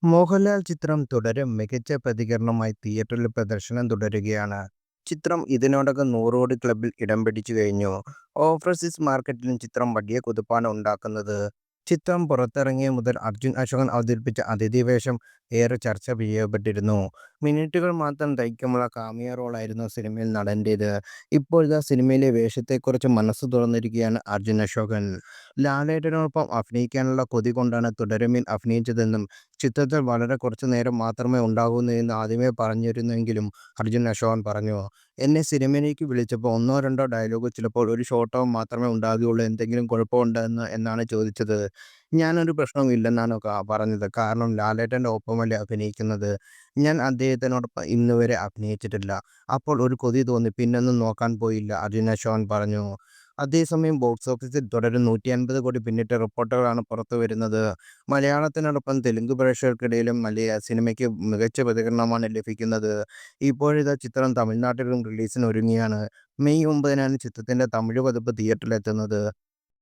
മോഹൻലാൽ ചിത്രം തുടരും മികച്ച പ്രതികരണവുമായി തിയേറ്ററിൽ പ്രദർശനം തുടരുകയാണ്. ചിത്രം ഇതിനോടകം 100 കോടി ക്ലബ്ബിൽ ഇടം പിടിച്ചു കഴിഞ്ഞു. ഓവർസീസ് മാർക്കറ്റിലും ചിത്രം വലിയ കുതിപ്പാണ് ഉണ്ടാക്കുന്നത്. ചിത്രം പുറത്തിറങ്ങിയ മുതൽ അർജുൻ അശോകൻ അവതരിപ്പിച്ച അതിഥി വേഷം ഏറെ ചർച്ച ചെയ്യപ്പെട്ടിരുന്നു. മിനിറ്റുകൾ മാത്രം ദൈർഘ്യമുള്ള കാമിയോ റോളായിരുന്നു സിനിമയിൽ നടന്റേത്. ഇപ്പോഴിതാ സിനിമയിലെ വേഷത്തെക്കുറിച്ച് മനസ്സ് തുറന്നിരിക്കുകയാണ് അർജുൻ അശോകൻ. ലാലേട്ടനോടൊപ്പം അഭിനയിക്കാനുള്ള കൊതി കൊണ്ടാണ് തുടരുമിൽ അഭിനയിച്ചതെന്നും ചിത്രത്തിൽ വളരെ കുറച്ചു നേരം മാത്രമേ ഉണ്ടാകൂ എന്ന് ആദ്യമേ പറഞ്ഞിരുന്നെങ്കിലും അർജുൻ അശോകൻ പറഞ്ഞു. എന്നെ സിനിമയിലേക്ക് വിളിച്ചപ്പോൾ ഒന്നോ രണ്ടോ ഡയലോഗ്, ചിലപ്പോൾ ഒരു ഷോട്ടോ മാത്രമേ ഉണ്ടാകുകയുള്ളൂ. എന്തെങ്കിലും കുഴപ്പമുണ്ടോ എന്നാണ് ചോദിച്ചത്. ഞാനൊരു പ്രശ്നവും ഇല്ലെന്നാണ് പറഞ്ഞത്. കാരണം ലാലേട്ടൻ്റെ ഒപ്പമല്ലേ അഭിനയിക്കുന്നത്. ഞാൻ അദ്ദേഹത്തിനോടൊപ്പം ഇന്നുവരെ അഭിനയിച്ചിട്ടില്ല. അപ്പോൾ ഒരു കൊതി തോന്നി, പിന്നൊന്നും നോക്കാൻ പോയില്ല, അർജുൻ അശോകൻ പറഞ്ഞു. അതേസമയം ബോക്സ് ഓഫീസിൽ തുടരും 150 കോടി പിന്നിട്ട റിപ്പോർട്ടുകളാണ് പുറത്തുവരുന്നത്. മലയാളത്തിനോടൊപ്പം തെലുങ്ക് പ്രേക്ഷകർക്കിടയിലും സിനിമയ്ക്ക് മികച്ച പ്രതികരണമാണ് ലഭിക്കുന്നത്. ഇപ്പോഴിതാ ചിത്രം തമിഴ്നാട്ടിലും റിലീസിന് ഒരുങ്ങിയാണ്. മെയ് 9-നാണ് ചിത്രത്തിന്റെ തമിഴ് പതിപ്പ് തിയേറ്ററിലെത്തുന്നത്.